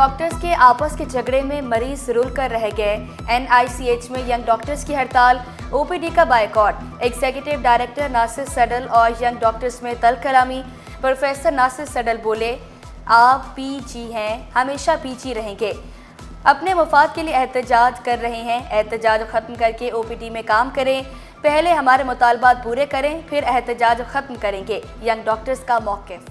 Doctors के आपस के झगड़े में मरीज रुल कर रह गए। NICH में यंग डॉक्टर्स की हड़ताल, OPD का बायकॉट। एग्जीक्यूटिव डायरेक्टर नासिर सडल और यंग डॉक्टर्स में तल कलामी। प्रोफेसर नासिर सडल बोले, आप PG हैं, हमेशा PG रहेंगे। अपने मुफाद के लिए एहतजाज कर रहे हैं, एहतजाज ख़त्म करके OPD में काम करें। पहले हमारे मुतालबात पूरे करें, फिर एहतजाज ख़त्म करेंगे। यंग डॉक्टर्स का मौक़िफ़।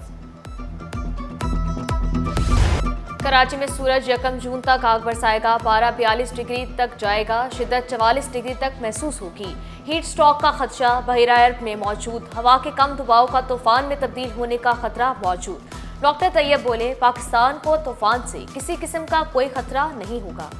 कराची में सूरज 1 जून तक आग बरसाएगा। पारा 42 डिग्री तक जाएगा। शिद्दत 44 डिग्री तक महसूस होगी। हीट स्ट्रोक का खदशा बहरा अरब में मौजूद। हवा के कम दबाव का तूफान में तब्दील होने का खतरा मौजूद। डॉक्टर तैयब बोले, पाकिस्तान को तूफान से किसी किस्म का कोई खतरा नहीं होगा।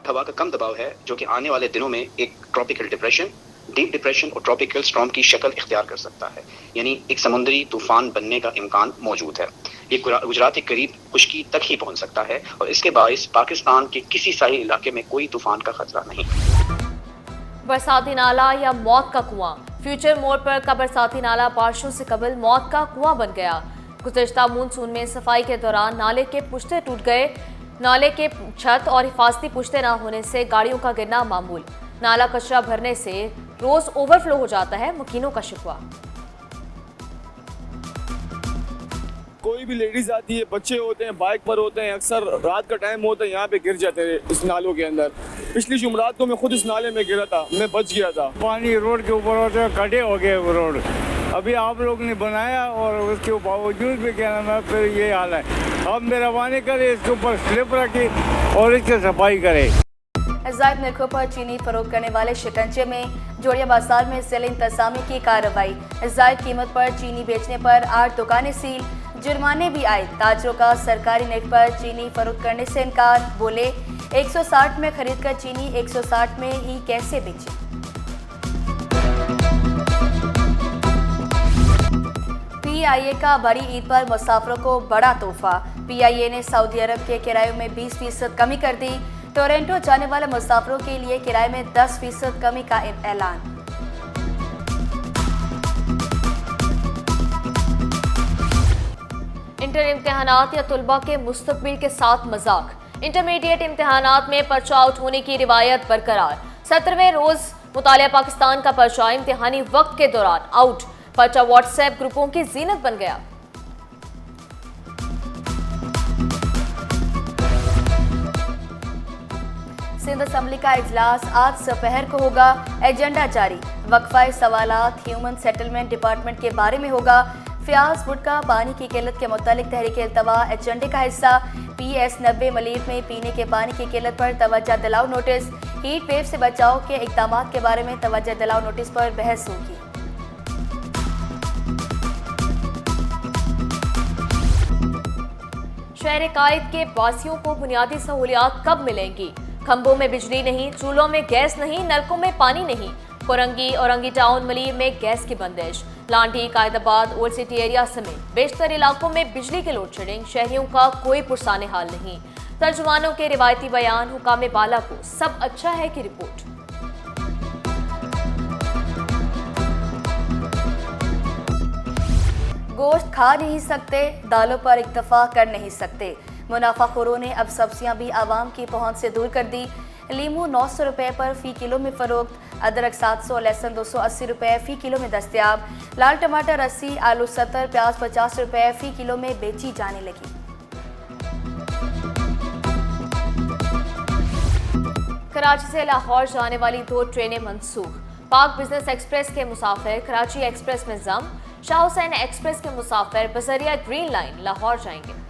हवा का कम दबाव है जो कि आने वाले दिनों में एक ट्रॉपिकल डिप्रेशन, डीप डिप्रेशन और ट्रॉपिकल स्टॉर्म की शक्ल इख्तियार कर सकता है, यानी एक समुद्री तूफान बनने का इम्कान मौजूद है। ये गुजरात के करीब खुश्की तक ही पहुंच सकता है और इसके बायस पाकिस्तान के किसी साहिल इलाके में कोई तूफान का खतरा नहीं। बरसाती नाला या मौत का कुआं। फ्यूचर मोड़ पर का बरसाती नाला बारिशों से कबल मौत का कुआं बन गया। गुज़श्ता मानसून में सफाई के दौरान नाले के पुश्ते टूट गए। नाले के छत और हिफाजती पुश्ते न होने से गाड़ियों का गिरना मामूल। नाला कचरा भरने से रोज ओवरफ्लो हो जाता है, मकीनों का शिकवा। कोई भी लेडीज आती है, बच्चे होते हैं, बाइक पर होते हैं, अक्सर रात का टाइम होता है, यहाँ पे गिर जाते हैं इस नालों के अंदर। पिछली जुमरात को मैं खुद इस नाले में गिरा था, मैं बच गया था। पानी रोड के ऊपर होते हैं, कटे हो गए वो रोड। अभी आप लोग ने बनाया और उसके बावजूद भी क्या नाम है, फिर ये हाल है। अब मेहरबानी करे इसके ऊपर स्लिप रखी और इसकी सफाई करे। ज़ायद नरखों पर चीनी फरोख्त करने वाले शिकंजे में। जोड़िया बाजार में ज़िला इंतज़ामी की कार्रवाई। ज़ायद कीमत पर चीनी बेचने पर 8 दुकानें सील। जुर्माने भी आए। ताजरों का सरकारी नेट पर चीनी फरोख्त करने से इनकार। बोले, 160 में खरीद कर चीनी 160 में ही कैसे बेचे। PIA का बड़ी ईद पर मुसाफिरों को बड़ा तोहफा। PIA ने सऊदी अरब के किरायों में 20% कमी कर दी। टोरंटो जाने वाले मुसाफिरों के लिए किराए में 10% कमी का ऐलान। इंटर इम्तिहानात या तुलबा के मुस्तकबिल के साथ मजाक। इंटरमीडिएट इम्तिहानात में पर्चा आउट होने की रिवायत बरकरार। 17वें रोज मुतालिया पाकिस्तान का पर्चा इम्तिहानी वक्त के दौरान आउट। पर्चा व्हाट्सएप ग्रुपों की जीनत बन गया। सिंध असम्बली का इजलास आज दोपहर को होगा। एजेंडा जारी। वक्फा सवालात ह्यूमन सेटलमेंट डिपार्टमेंट के बारे में होगा। फ्याज गुटका पानी की किल्लत के मुतालिक तहरीक इल्तवा एजेंडे का हिस्सा। PS 90 मलीर में पीने के पानी की किल्लत पर तवज्जो दिलाओ नोटिस। हीट वेव से बचाव के इक़दामात के बारे में तवज्जो दिलाओ नोटिस पर बहस होगी। शहर कायद के वासियों को बुनियादी सहूलियात कब मिलेंगी। खंभों में बिजली नहीं, चूल्हों में गैस नहीं, नलकों में पानी नहीं। कोरंगी औरंगी टाउन मलीर में गैस की बंदिश। Landhi Quaidabad old city area समेत बेशतर इलाकों में बिजली के लोड शेडिंग। शहरियों का कोई पुरसाने हाल नहीं। तर्जुमानों के रिवायती बयान। हुकाम बाला को सब अच्छा है की रिपोर्ट। गोश्त खा नहीं सकते, दालों पर इक्तफा कर नहीं सकते। मुनाफाखोरों ने अब सब्जियां भी आवाम की पहुंच से दूर कर दी। लीमू 900 रुपये पर फ़ी किलो में फ़रोख्त। अदरक 700, लहसुन 280 रुपये फ़ी किलो में दस्तयाब। लाल टमाटर 80, आलू 70, प्याज 50 रुपये फ़ी किलो में बेची जाने लगी। कराची से लाहौर जाने वाली 2 ट्रेनें मनसूख। पाक बिजनेस एक्सप्रेस के मुसाफिर कराची एक्सप्रेस में जम। शाह हुसैन एक्सप्रेस के मुसाफिर बजरिया ग्रीन लाइन लाहौर जाएंगे।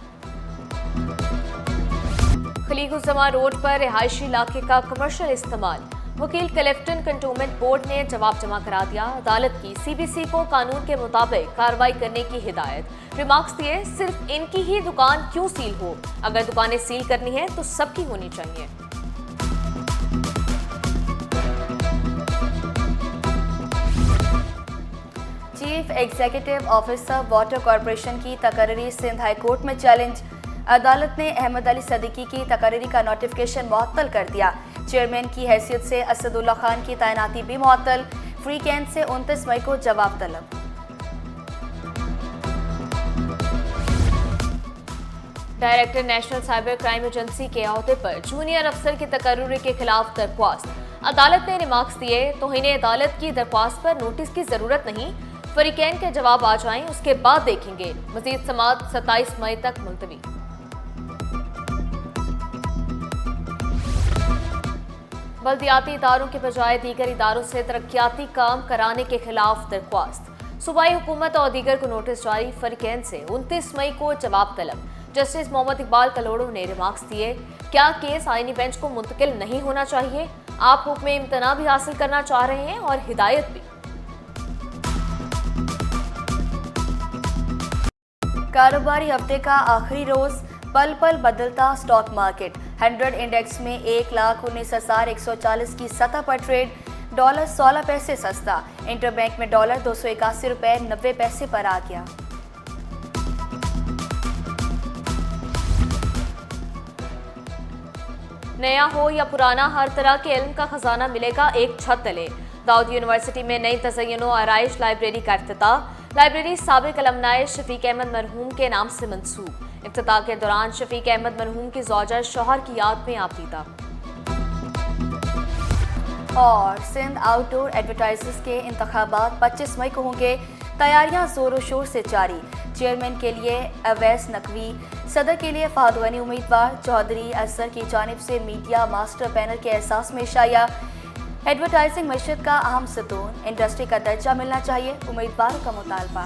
खलीगुज़मा रोड पर रिहायशी इलाके का कमर्शियल इस्तेमाल। वकील क्लिफ्टन कंटोनमेंट बोर्ड ने जवाब जमा करा दिया। अदालत की CBC को कानून के मुताबिक कार्रवाई करने की हिदायत। रिमार्क्स दिए, सिर्फ इनकी ही दुकान क्यों सील हो। अगर दुकानें सील करनी है तो सबकी होनी चाहिए। Chief executive officer water corporation की तकरीरी सिंध हाई कोर्ट में चैलेंज। अदालत ने अहमद अली सदीकी की तकरीरी का नोटिफिकेशन मुअत्तल कर दिया। चेयरमैन की हैसियत से असदुल्ला खान की तैनाती भी मुअत्तल। फ्री कैंप से 29 मई को जवाब तलब। Director national cyber crime agency के अहदे पर जूनियर अफसर की तकर्रुरी के खिलाफ दरख्वास्त। अदालत ने रिमार्क्स दिए, तौहीन अदालत की दरख्वास्त पर नोटिस की जरूरत नहीं, फरीकैन के जवाब आ जाएं, उसके बाद देखेंगे। मजीद समाअत 27 मई तक मुलतवी। बल्दियाती इदारों के बजाय दीगर इदारों से तरक्याती काम कराने के खिलाफ दरख्वास्त। सूबाई हुकूमत और दीगर को नोटिस जारी, फरीकैन से 29 मई को जवाब तलब। जस्टिस मोहम्मद इकबाल कलोड़ो ने रिमार्क्स दिए, क्या केस आईनी बेंच को मुंतकिल नहीं होना चाहिए? आप हुक्म इम्तना भी हासिल करना चाह रहे हैं और हिदायत भी। कारोबारी हफ्ते का आखिरी रोज, पल पल बदलता स्टॉक मार्केट। 100 इंडेक्स में 1,19,140 की सतह पर ट्रेड, डॉलर 16 पैसे सस्ता। इंटरबैंक में डॉलर 281 रुपए 90 पैसे पर आ गया। नया हो या पुराना, हर तरह के इल्म का खजाना मिलेगा एक छत तले। दाऊद यूनिवर्सिटी में नई तज़य्युन आराइश लाइब्रेरी का इफ्तिताह। लाइब्रेरी साबिक अलमनाए शफीक अहमद मरहूम के नाम से मंसूब। इफ्तिताह के दौरान शफीक अहमद मरहूम की ज़ौजा शौहर की याद में आबीदा। और सिंध आउटडोर एडवर्टाइजर्स के इंतखाबात 25 मई को होंगे। तैयारियां जोरों शोर से जारी। चेयरमैन के लिए अवैस नकवी, सदर के लिए फहद गनी उम्मीदवार। चौधरी असर की जानिब से मीडिया मास्टर पैनल के एहसास में शाया। एडवर्टाइजिंग मशरत का अहम सतून, इंडस्ट्री का दर्जा मिलना चाहिए, उम्मीदवारों का मुतालबा।